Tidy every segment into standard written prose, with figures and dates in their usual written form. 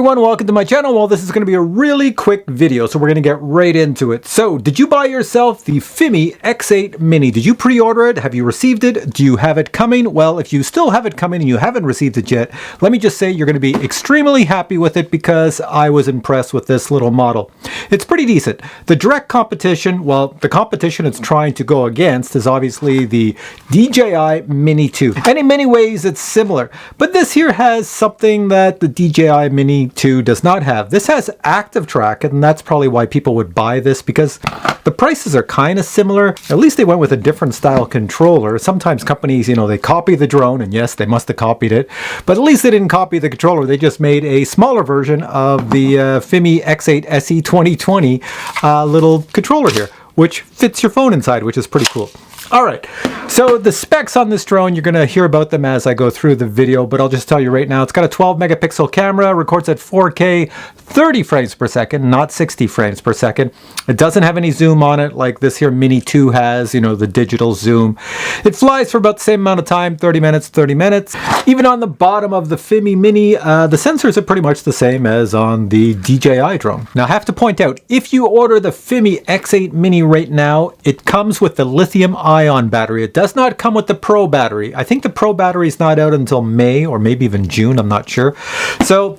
everyone, welcome to my channel. Well, this is going to be a really quick video, so we're going to get right into it. So, did you buy yourself the Fimi X8 Mini? Did you pre-order it? Have you received it? Do you have it coming? Well, if you still have it coming and you haven't received it yet, let me just say you're going to be extremely happy with it because I was impressed with this little model. It's pretty decent. The direct competition, well, the competition it's trying to go against is obviously the DJI Mini 2. And in many ways, it's similar. But this here has something that the DJI Mini 2 does not have. This has active track, and that's probably why people would buy this, because the prices are kind of similar. At least they went with a different style controller. Sometimes companies, they copy the drone, and yes, they must have copied it, but at least they didn't copy the controller. They just made a smaller version of the Fimi X8 SE 2020 little controller here, which fits your phone inside, which is pretty cool. All right, so the specs on this drone, you're going to hear about them as I go through the video, but I'll just tell you right now, it's got a 12 megapixel camera, records at 4K, 30 frames per second, not 60 frames per second. It doesn't have any zoom on it like this here Mini 2 has, the digital zoom. It flies for about the same amount of time, 30 minutes, 30 minutes. Even on the bottom of the Fimi Mini, the sensors are pretty much the same as on the DJI drone. Now, I have to point out, if you order the Fimi X8 Mini right now, it comes with the lithium-ion battery. It does not come with the Pro battery. I think the Pro battery is not out until May or maybe even June, I'm not sure. So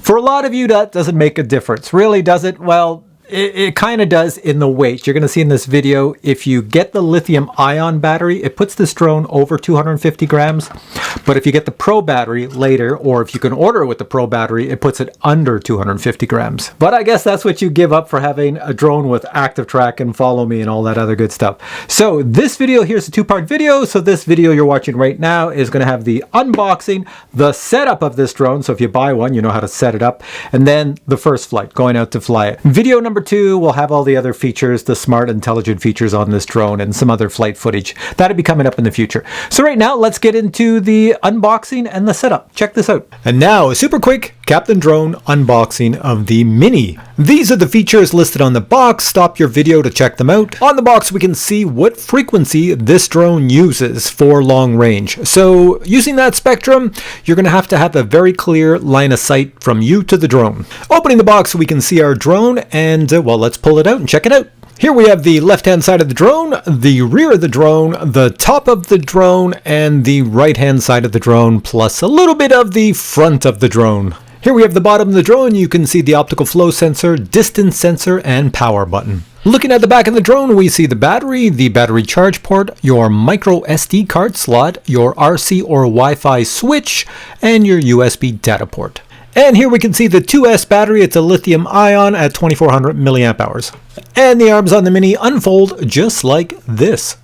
for a lot of you, that doesn't make a difference. Really, does it? Well, it kind of does in the weight. You're going to see in this video, if you get the lithium-ion battery, it puts this drone over 250 grams. But if you get the Pro battery later, or if you can order it with the Pro battery, it puts it under 250 grams. But I guess that's what you give up for having a drone with active track and follow me and all that other good stuff. So this video, here's a two-part video. So this video you're watching right now is going to have the unboxing, the setup of this drone. So if you buy one, you know how to set it up. And then the first flight, going out to fly it. Video number 2 will have all the other features, the smart, intelligent features on this drone and some other flight footage. That'll be coming up in the future. So right now, let's get into the unboxing and the setup. Check this out. And now, a super quick Captain Drone unboxing of the Mini. These are the features listed on the box. Stop your video to check them out. On the box, we can see what frequency this drone uses for long range. So using that spectrum, you're going to have a very clear line of sight from you to the drone. Opening the box, we can see our drone, and well, let's pull it out and check it out. Here we have the left-hand side of the drone, the rear of the drone, the top of the drone, and the right-hand side of the drone, plus a little bit of the front of the drone. Here we have the bottom of the drone. You can see the optical flow sensor, distance sensor, and power button. Looking at the back of the drone, we see the battery charge port, your micro SD card slot, your RC or Wi-Fi switch, and your USB data port. And here we can see the 2S battery. It's a lithium ion at 2400 milliamp hours. And the arms on the Mini unfold just like this.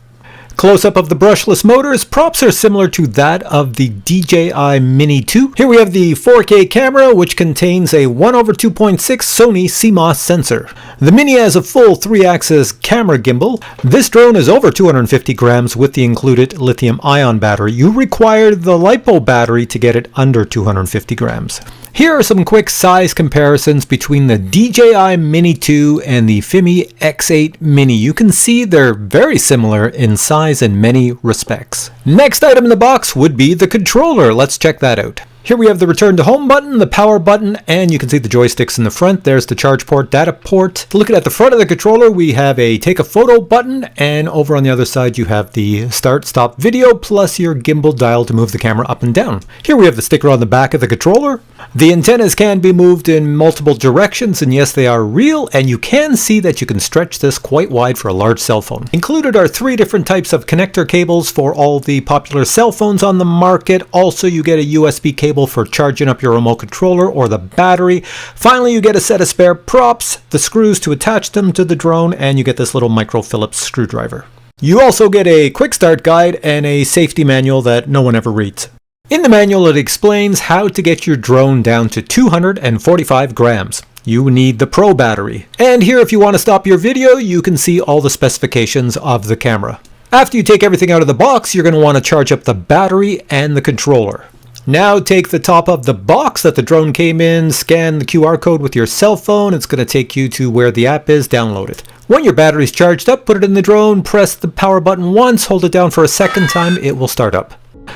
Close-up of the brushless motors. Props are similar to that of the DJI Mini 2. Here we have the 4K camera, which contains a 1/2.6 Sony CMOS sensor. The Mini has a full 3-axis camera gimbal. This drone is over 250 grams with the included lithium-ion battery. You require the LiPo battery to get it under 250 grams. Here are some quick size comparisons between the DJI Mini 2 and the Fimi X8 Mini. You can see they're very similar in size in many respects. Next item in the box would be the controller. Let's check that out. Here we have the return to home button, the power button, and you can see the joysticks in the front. There's the charge port, data port. Looking at the front of the controller, we have a take a photo button, and over on the other side, you have the start, stop video, plus your gimbal dial to move the camera up and down. Here we have the sticker on the back of the controller. The antennas can be moved in multiple directions, and yes, they are real, and you can see that you can stretch this quite wide for a large cell phone. Included are 3 different types of connector cables for all the popular cell phones on the market. Also, you get a USB cable for charging up your remote controller or the battery. Finally, you get a set of spare props, the screws to attach them to the drone, and you get this little micro Phillips screwdriver. You also get a quick start guide and a safety manual that no one ever reads. In the manual, it explains how to get your drone down to 245 grams. You need the Pro battery. And here, if you want to stop your video, you can see all the specifications of the camera. After you take everything out of the box, you're going to want to charge up the battery and the controller. Now take the top of the box that the drone came in, scan the QR code with your cell phone. It's going to take you to where the app is, download it. When your battery's charged up, put it in the drone, press the power button once, hold it down for a second time, it will start up.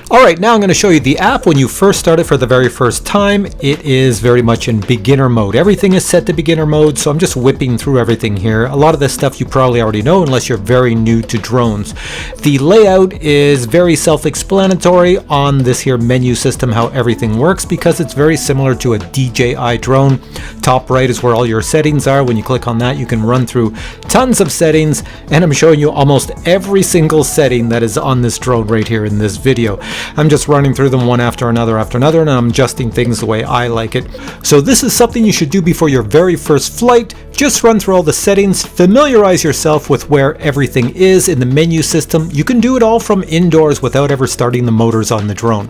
Alright, now I'm going to show you the app when you first start it for the very first time. It is very much in beginner mode. Everything is set to beginner mode, so I'm just whipping through everything here. A lot of this stuff you probably already know unless you're very new to drones. The layout is very self-explanatory on this here menu system, how everything works, because it's very similar to a DJI drone. Top right is where all your settings are. When you click on that, you can run through tons of settings, and I'm showing you almost every single setting that is on this drone right here in this video. I'm just running through them one after another, and I'm adjusting things the way I like it. So this is something you should do before your very first flight. Just run through all the settings, familiarize yourself with where everything is in the menu system. You can do it all from indoors without ever starting the motors on the drone.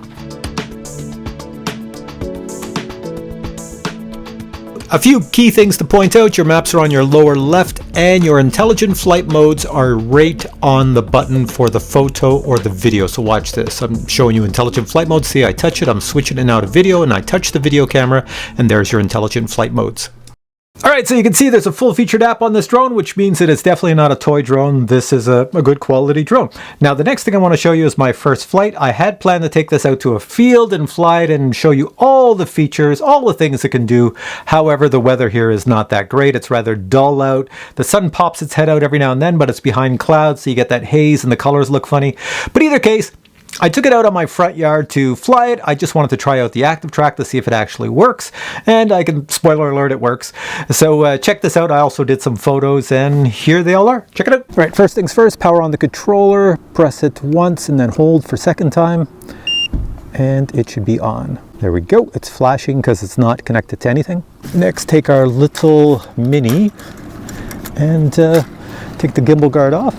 A few key things to point out: your maps are on your lower left and your intelligent flight modes are right on the button for the photo or the video. So watch this. I'm showing you intelligent flight mode. See, I touch it, I'm switching it now to video, and I touch the video camera, and there's your intelligent flight modes. Alright, so you can see there's a full-featured app on this drone, which means that it's definitely not a toy drone. This is a good quality drone. Now, the next thing I want to show you is my first flight. I had planned to take this out to a field and fly it and show you all the features, all the things it can do. However, the weather here is not that great. It's rather dull out. The sun pops its head out every now and then, but it's behind clouds, so you get that haze and the colors look funny. But either case, I took it out on my front yard to fly it. I just wanted to try out the active track to see if it actually works. And I can, spoiler alert, it works. So check this out. I also did some photos and here they all are. Check it out. All right, first things first, power on the controller. Press it once and then hold for second time. And it should be on. There we go. It's flashing because it's not connected to anything. Next, take our little Mini and take the gimbal guard off.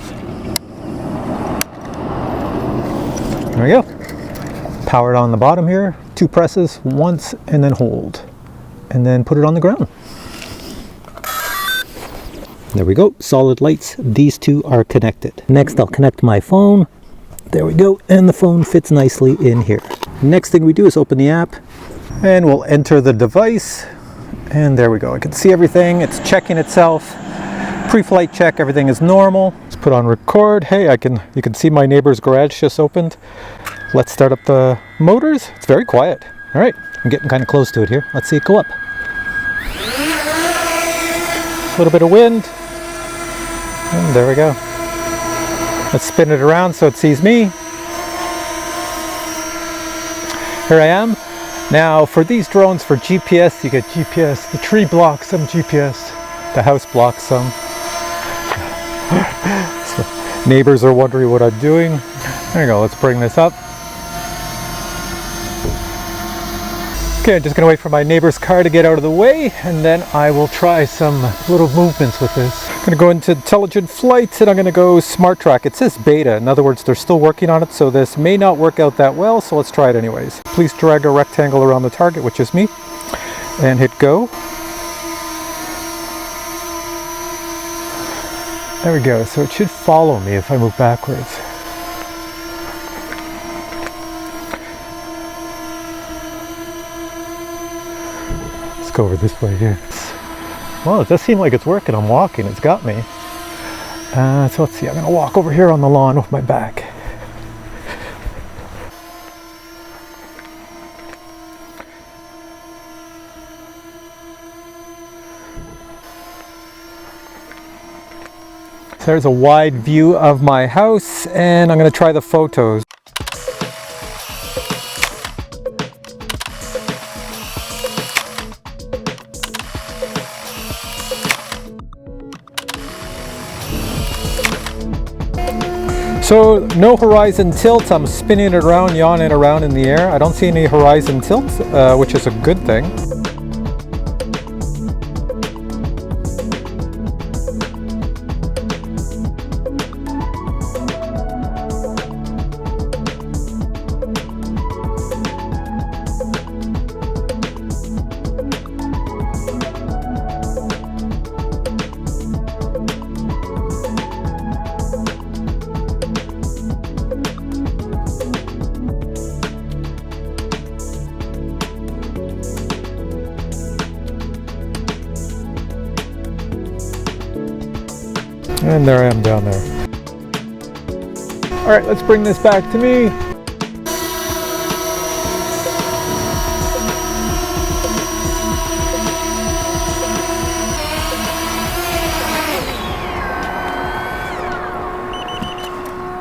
There we go. Power it on the bottom here. 2 presses, once, and then hold. And then put it on the ground. There we go. Solid lights. These two are connected. Next, I'll connect my phone. There we go. And the phone fits nicely in here. Next thing we do is open the app. And we'll enter the device. And there we go. I can see everything. It's checking itself. Pre-flight check. Everything is normal. Put on record. Hey, you can see my neighbor's garage just opened. Let's start up the motors. It's very quiet. All right, I'm getting kind of close to it here. Let's see it go up. A little bit of wind. And there we go. Let's spin it around so it sees me. Here I am. Now for these drones, for GPS, you get GPS. The tree blocks some GPS. The house blocks some. So neighbors are wondering what I'm doing. There you go, let's bring this up. Okay, I'm just gonna wait for my neighbor's car to get out of the way, and then I will try some little movements with this. I'm gonna go into intelligent flight, and I'm gonna go smart track. It says beta, in other words, they're still working on it, so this may not work out that well, so let's try it anyways. Please drag a rectangle around the target, which is me, and hit go. There we go, so it should follow me if I move backwards. Let's go over this way here. Well, it does seem like it's working. I'm walking, it's got me. So let's see, I'm gonna walk over here on the lawn with my back. There's a wide view of my house, and I'm going to try the photos. So no horizon tilt. I'm spinning it around, yawing around in the air. I don't see any horizon tilt, which is a good thing. And there I am down there. All right, let's bring this back to me.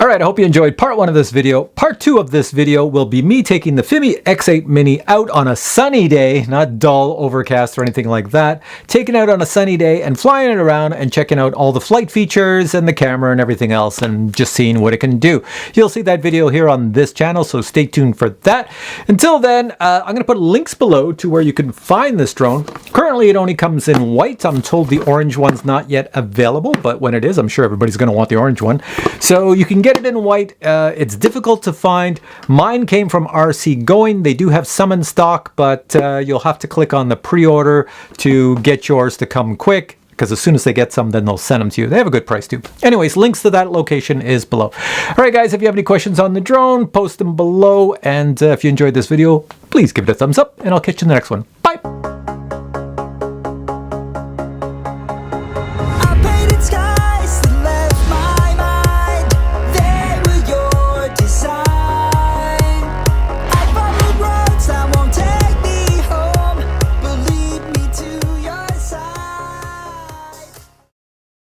Alright, I hope you enjoyed part 1 of this video. Part 2 of this video will be me taking the Fimi X8 Mini out on a sunny day, not dull, overcast, or anything like that. Taking it out on a sunny day and flying it around and checking out all the flight features and the camera and everything else and just seeing what it can do. You'll see that video here on this channel, so stay tuned for that. Until then, I'm going to put links below to where you can find this drone. Currently, it only comes in white. I'm told the orange one's not yet available, but when it is, I'm sure everybody's going to want the orange one. So you can get it in white. It's difficult to find. Mine came from RC Going. They do have some in stock, but you'll have to click on the pre-order to get yours to come quick, because as soon as they get some, then they'll send them to you. They have a good price too. Anyways, links to that location is below. All right, guys, if you have any questions on the drone, post them below. And if you enjoyed this video, please give it a thumbs up, and I'll catch you in the next one.